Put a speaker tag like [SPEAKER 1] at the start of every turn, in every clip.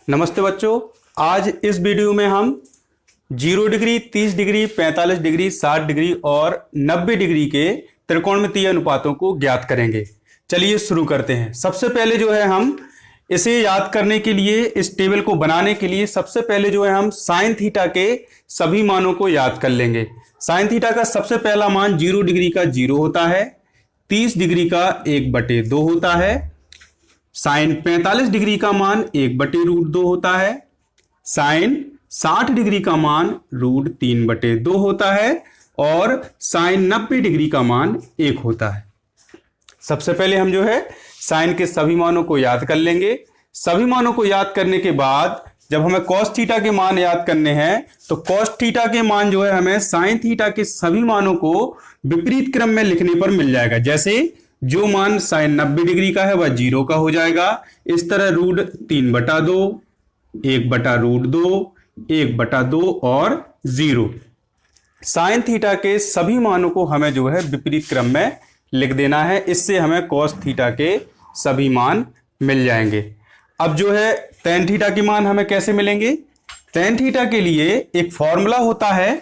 [SPEAKER 1] नमस्ते बच्चों, आज इस वीडियो में हम 0 डिग्री, 30 डिग्री, 45 डिग्री, 60 डिग्री और 90 डिग्री के त्रिकोणमितीय अनुपातों को ज्ञात करेंगे। चलिए शुरू करते हैं। सबसे पहले जो है हम इसे याद करने के लिए, इस टेबल को बनाने के लिए सबसे पहले जो है हम साइन थीटा के सभी मानों को याद कर लेंगे। साइन थीटा का सबसे पहला मान 0 डिग्री का 0 होता है, 30 डिग्री का 1/2 होता है, साइन 45 डिग्री का मान 1/√2 होता है, साइन 60 डिग्री का मान √3/2 होता है और साइन 90 डिग्री का मान 1 होता है। सबसे पहले हम जो है साइन के सभी मानों को याद कर लेंगे। सभी मानों को याद करने के बाद जब हमें कॉस थीटा के मान याद करने हैं तो कॉस थीटा के मान जो है हमें साइन थीटा के सभी मानों को विपरीत क्रम में लिखने पर मिल जाएगा। जैसे जो मान साइन 90 डिग्री का है वह 0 का हो जाएगा। इस तरह √3/2, 1/√2, 1/2 और 0। साइन थीटा के सभी मानों को हमें जो है विपरीत क्रम में लिख देना है। इससे हमें कॉस थीटा के सभी मान मिल जाएंगे। अब जो है टेन थीटा के मान हमें कैसे मिलेंगे? टेन थीटा के लिए एक फॉर्मूला होता है,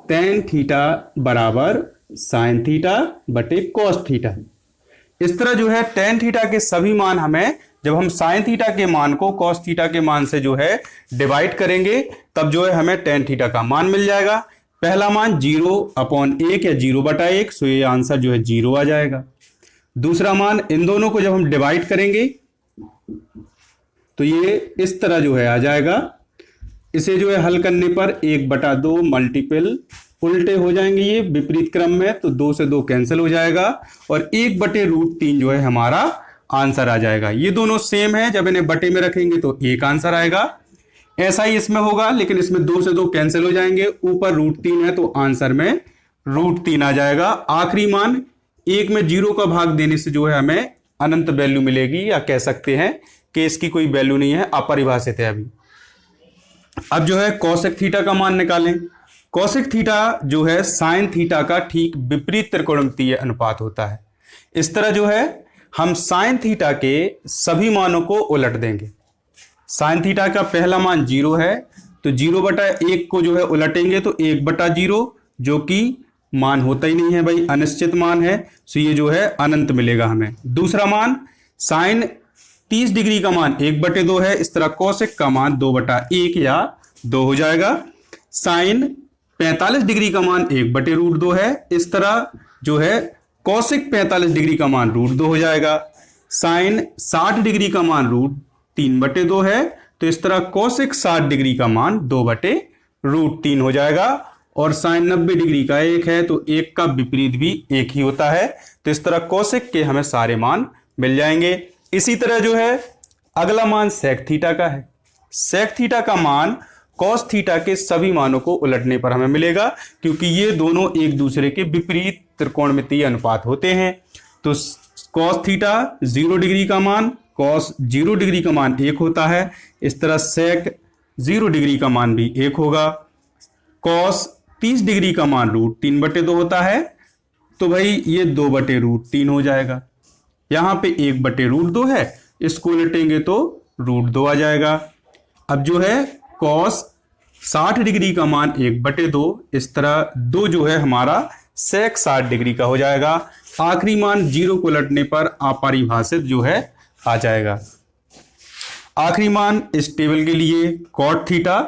[SPEAKER 1] टेन थीटा बराबर साइन थीटा बटे कॉस थीटा। इस तरह जो है टेन थीटा के सभी मान हमें, जब हम साइन थीटा के मान को कॉस थीटा के मान से जो है डिवाइड करेंगे तब जो है हमें टेन थीटा का मान मिल जाएगा। पहला मान 0/1 या 0/1, सो ये आंसर जो है 0 आ जाएगा। दूसरा मान, इन दोनों को जब हम डिवाइड करेंगे तो ये इस तरह जो है आ जाएगा। इसे जो है हल करने पर 1/2 मल्टीपल उल्टे हो जाएंगे ये विपरीत क्रम में, तो 2 से 2 कैंसिल हो जाएगा और 1/√3 जो है हमारा आंसर आ जाएगा। ये दोनों सेम है, जब इन्हें बटे में रखेंगे तो एक आंसर आएगा। ऐसा ही इसमें होगा, लेकिन इसमें 2 से 2 कैंसिल हो जाएंगे, ऊपर √3 है तो आंसर में √3 आ जाएगा। आखिरी मान, 1 में 0 का भाग देने से जो है हमें अनंत वैल्यू मिलेगी, या कह सकते हैं कि इसकी कोई वैल्यू नहीं है, अपरिभाषित है अभी। अब जो है कोसेक थीटा का मान निकालें। कोसेक थीटा जो है साइन थीटा का ठीक विपरीत त्रिकोणमितीय अनुपात होता है। इस तरह जो है हम साइन थीटा के सभी मानों को उलट देंगे। साइन थीटा का पहला मान 0 है तो 0/1 को जो है उलटेंगे तो 1/0, जो कि मान होता ही नहीं है भाई, अनिश्चित मान है, सो ये जो है अनंत मिलेगा हमें। दूसरा मान, साइन 30 डिग्री का मान 1/2 है, इस तरह कोसेक का मान 2/1 या 2 हो जाएगा। साइन 45 डिग्री का मान 1/√2 है, इस तरह जो है कोसेक 45 डिग्री का मान √2 हो जाएगा। साइन 60 डिग्री का मान √3/2 है, तो इस तरह कोसेक 60 डिग्री का मान 2/√3 हो जाएगा। और साइन 90 डिग्री का 1 है तो 1 का विपरीत भी 1 ही होता है, तो इस तरह कोसेक के हमें सारे मान मिल जाएंगे। इसी तरह जो है अगला मान सेक थीटा का है। सेक थीटा का मान कॉस थीटा के सभी मानों को उलटने पर हमें मिलेगा, क्योंकि ये दोनों एक दूसरे के विपरीत त्रिकोणमितीय अनुपात होते हैं। तो कॉस थीटा 0 डिग्री का मान कॉस 0 डिग्री का मान 1 होता है, इस तरह सेक 0 डिग्री का मान भी 1 होगा। कॉस 30 डिग्री का मान √3/2 होता है, तो भाई ये 2/√3 हो जाएगा। यहां पे 1/√2 है, इसको उलटेंगे तो √2 आ जाएगा। अब जो है कॉस 60 डिग्री का मान 1/2, इस तरह 2 जो है हमारा सेक 60 डिग्री का हो जाएगा। आखिरी मान 0 को उलटने पर अपरिभाषित जो है आ जाएगा। आखिरी मान इस टेबल के लिए कॉट थीटा।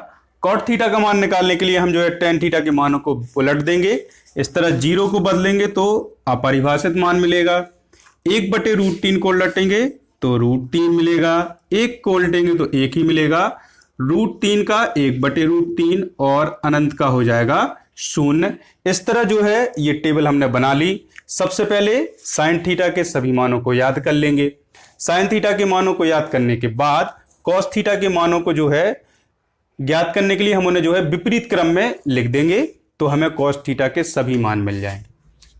[SPEAKER 1] कॉट थीटा का मान निकालने के लिए हम जो है टेन थीटा के मानों को उलट देंगे। इस तरह 0 को बदलेंगे तो अपरिभाषित मान मिलेगा, 1/√3 को उलटेंगे तो √3 मिलेगा, 1 को उलटेंगे तो 1 ही मिलेगा। √3 का 1/√3 और अनंत का हो जाएगा 0। इस तरह जो है ये टेबल हमने बना ली। सबसे पहले साइन थीटा के सभी मानों को याद कर लेंगे। साइन थीटा के मानों को याद करने के बाद कॉस थीटा के मानों को जो है ज्ञात करने के लिए हम उन्हें जो है विपरीत क्रम में लिख देंगे, तो हमें कॉस थीटा के सभी मान मिल जाएंगे।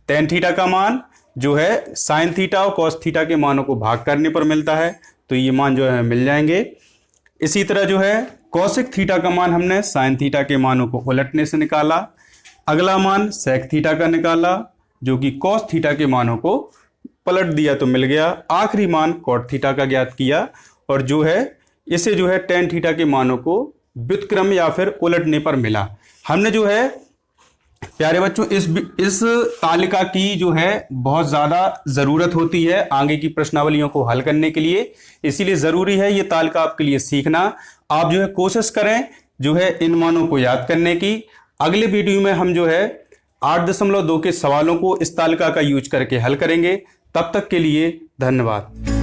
[SPEAKER 1] टेन थीटा का मान जो है साइन थीटा और कॉस थीटा के मानों को भाग करने पर मिलता है, तो ये मान जो है मिल जाएंगे। इसी तरह जो है कोसेक थीटा का मान हमने साइन थीटा के मानों को उलटने से निकाला। अगला मान सेक थीटा का निकाला, जो कि कॉस थीटा के मानों को पलट दिया तो मिल गया। आखिरी मान कॉट थीटा का ज्ञात किया और जो है इसे जो है tan थीटा के मानों को व्युत्क्रम या फिर उलटने पर मिला। हमने जो है प्यारे बच्चों इस तालिका की जो है बहुत ज्यादा जरूरत होती है आगे की प्रश्नावलियों को हल करने के लिए, इसीलिए जरूरी है ये तालिका आपके लिए सीखना। आप जो है कोशिश करें जो है इन मानों को याद करने की। अगले वीडियो में हम जो है 8.2 के सवालों को इस तालिका का यूज करके हल करेंगे। तब तक के लिए धन्यवाद।